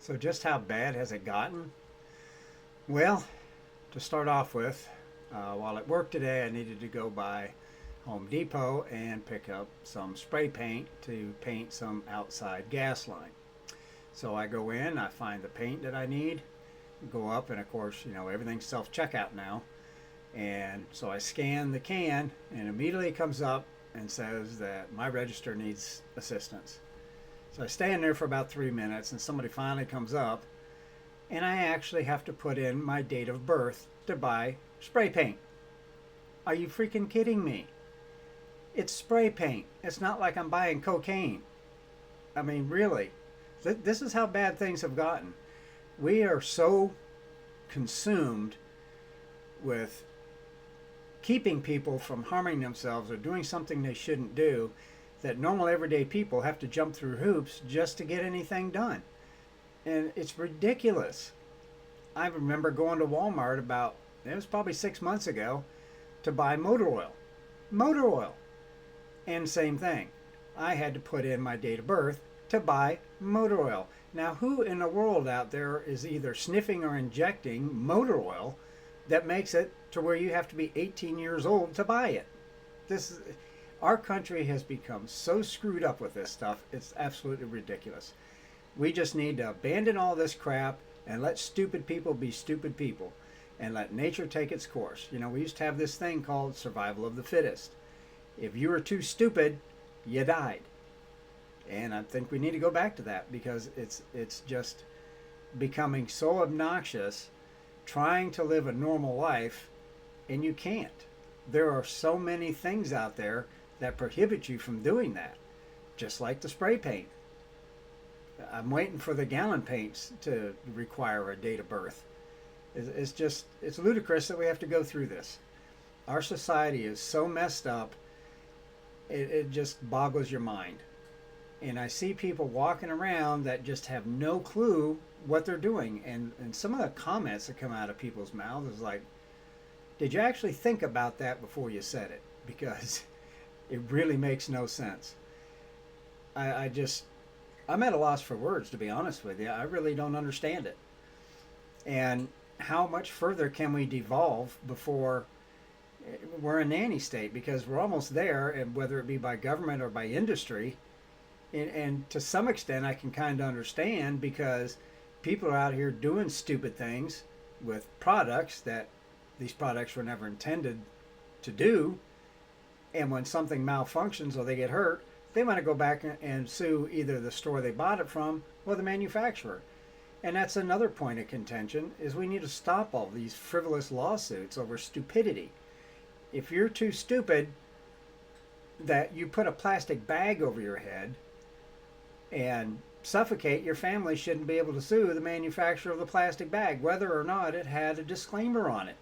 So just how bad has it gotten? Well, to start off with, while at work today, I needed to go by Home Depot and pick up some spray paint to paint some outside gas line. So I go in, I find the paint that I need, go up, and of course, everything's self checkout now. And so I scan the can, and immediately it comes up and says that my register needs assistance. So I stand there for about 3 minutes, and somebody finally comes up, and I actually have to put in my date of birth to buy spray paint. Are you freaking kidding me? It's spray paint. It's not like I'm buying cocaine. I mean, really. This is how bad things have gotten. We are so consumed with keeping people from harming themselves or doing something they shouldn't do that normal everyday people have to jump through hoops just to get anything done. And it's ridiculous. I remember going to Walmart it was probably 6 months ago, to buy motor oil. Motor oil. And same thing. I had to put in my date of birth to buy motor oil. Now, who in the world out there is either sniffing or injecting motor oil that makes it to where you have to be 18 years old to buy it? Our country has become so screwed up with this stuff, it's absolutely ridiculous. We just need to abandon all this crap and let stupid people be stupid people and let nature take its course. We used to have this thing called survival of the fittest. If you were too stupid, you died. And I think we need to go back to that, because it's just becoming so obnoxious trying to live a normal life, and you can't. There are so many things out there that prohibit you from doing that, just like the spray paint. I'm waiting for the gallon paints to require a date of birth. It's ludicrous that we have to go through this. Our society is so messed up, it just boggles your mind. And I see people walking around that just have no clue what they're doing. And some of the comments that come out of people's mouths is like, did you actually think about that before you said it? Because it really makes no sense. I'm at a loss for words, to be honest with you. I really don't understand it. And how much further can we devolve before we're a nanny state? Because we're almost there, and whether it be by government or by industry. And to some extent, I can kind of understand, because people are out here doing stupid things with products that these products were never intended to do. And when something malfunctions or they get hurt, they want to go back and sue either the store they bought it from or the manufacturer. And that's another point of contention, is we need to stop all these frivolous lawsuits over stupidity. If you're too stupid that you put a plastic bag over your head and suffocate, your family shouldn't be able to sue the manufacturer of the plastic bag, whether or not it had a disclaimer on it.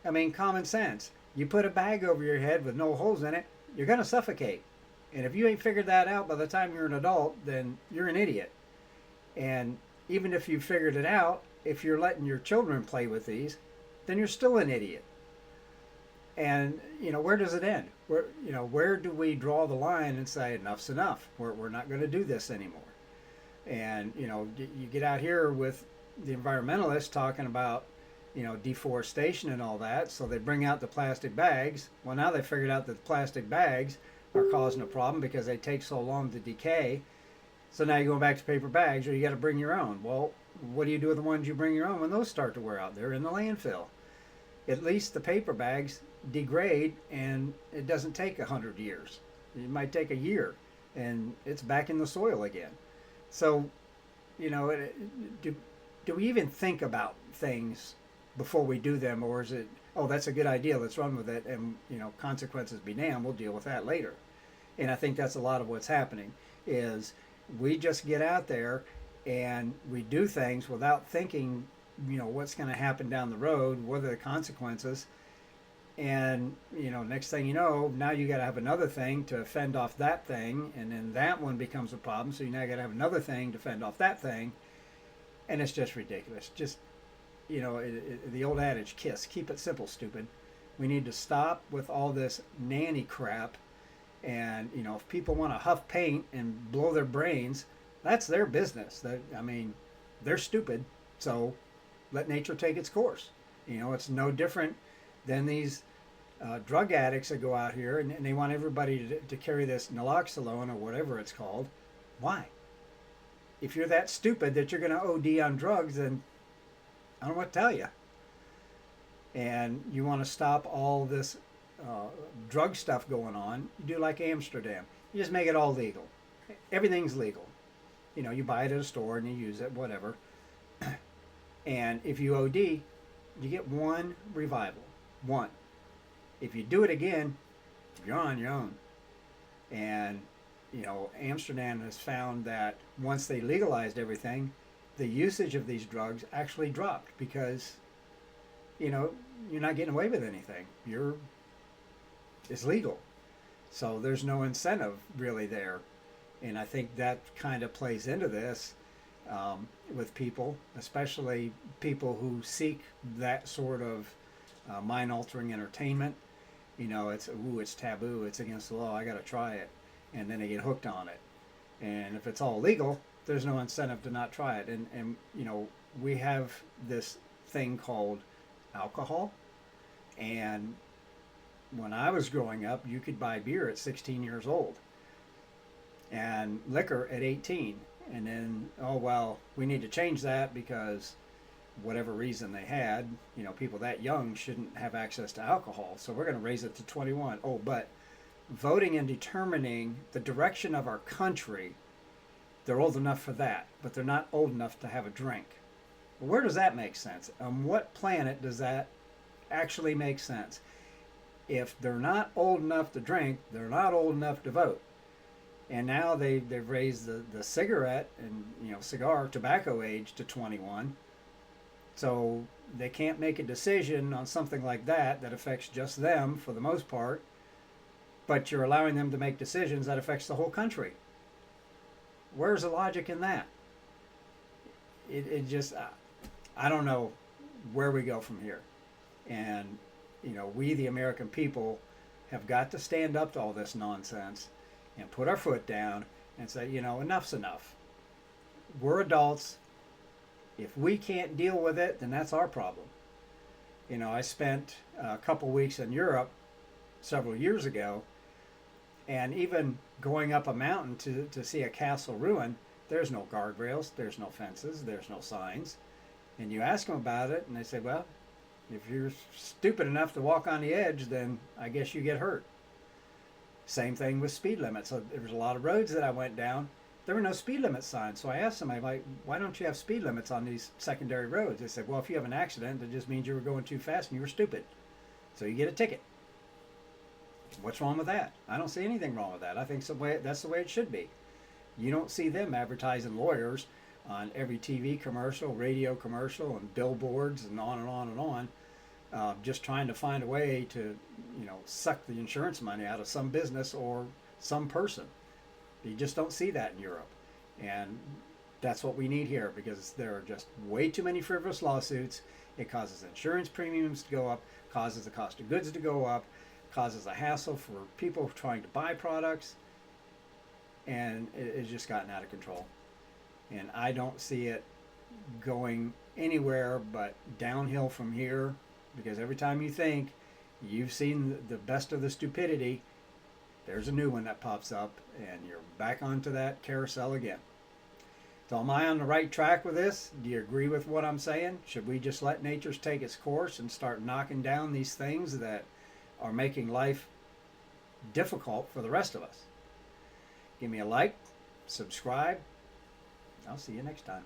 I mean, common sense. You put a bag over your head with no holes in it, you're going to suffocate. And if you ain't figured that out by the time you're an adult, then you're an idiot. And even if you figured it out, if you're letting your children play with these, then you're still an idiot. And, where does it end? Where do we draw the line and say enough's enough? We're not going to do this anymore. And, you get out here with the environmentalists talking about, deforestation and all that. So they bring out the plastic bags. Well, now they figured out that the plastic bags are causing a problem because they take so long to decay. So now you're going back to paper bags, or you got to bring your own. Well, what do you do with the ones you bring your own when those start to wear out? They're in the landfill. At least the paper bags degrade, and it doesn't take 100 years. It might take a year, and it's back in the soil again. So, do we even think about things before we do them, or is it, oh, that's a good idea, let's run with it, and consequences be damned, we'll deal with that later? And I think that's a lot of what's happening, is we just get out there and we do things without thinking, what's going to happen down the road, what are the consequences. And next thing you know, now you got to have another thing to fend off that thing, and then that one becomes a problem, so you now got to have another thing to fend off that thing. And it's just ridiculous. Just the old adage, keep it simple, stupid. We need to stop with all this nanny crap. And if people want to huff paint and blow their brains, that's their business. they're stupid, so let nature take its course. It's no different than these drug addicts that go out here and they want everybody to carry this naloxone or whatever it's called. Why? If you're that stupid that you're going to OD on drugs, then I don't know what to tell you. And you want to stop all this drug stuff going on, you do like Amsterdam. You just make it all legal. Everything's legal. You buy it at a store and you use it, whatever. And if you OD, you get one revival. One. If you do it again, you're on your own. And, Amsterdam has found that once they legalized everything, the usage of these drugs actually dropped because, you're not getting away with anything. It's legal. So there's no incentive really there. And I think that kind of plays into this with people, especially people who seek that sort of mind-altering entertainment. It's taboo, it's against the law, I got to try it. And then they get hooked on it. And if it's all legal, there's no incentive to not try it. And we have this thing called alcohol. And when I was growing up, you could buy beer at 16 years old and liquor at 18. And then, we need to change that because whatever reason they had, people that young shouldn't have access to alcohol. So we're going to raise it to 21. Oh, but voting and determining the direction of our country, they're old enough for that, but they're not old enough to have a drink. Well, where does that make sense? On what planet does that actually make sense? If they're not old enough to drink, they're not old enough to vote. And now they've raised the cigarette and cigar tobacco age to 21. So they can't make a decision on something like that affects just them for the most part, but you're allowing them to make decisions that affects the whole country. Where's the logic in that? It just, I don't know where we go from here. And, we the American people have got to stand up to all this nonsense and put our foot down and say, enough's enough. We're adults. If we can't deal with it, then that's our problem. I spent a couple weeks in Europe several years ago, and even going up a mountain to see a castle ruin, there's no guardrails, there's no fences, there's no signs. And you ask them about it, and they say, well, if you're stupid enough to walk on the edge, then I guess you get hurt. Same thing with speed limits. So there was a lot of roads that I went down. There were no speed limit signs. So I asked them, why don't you have speed limits on these secondary roads? They said, well, if you have an accident, it just means you were going too fast and you were stupid. So you get a ticket. What's wrong with that? I don't see anything wrong with that. I think that's the way it should be. You don't see them advertising lawyers on every TV commercial, radio commercial, and billboards and on and on and on, just trying to find a way to, suck the insurance money out of some business or some person. You just don't see that in Europe. And that's what we need here, because there are just way too many frivolous lawsuits. It causes insurance premiums to go up, causes the cost of goods to go up, causes a hassle for people trying to buy products, and it's just gotten out of control. And I don't see it going anywhere but downhill from here, because every time you think you've seen the best of the stupidity, there's a new one that pops up and you're back onto that carousel again. So am I on the right track with this? Do you agree with what I'm saying? Should we just let nature take its course and start knocking down these things that are making life difficult for the rest of us? Give me a like, subscribe. I'll see you next time.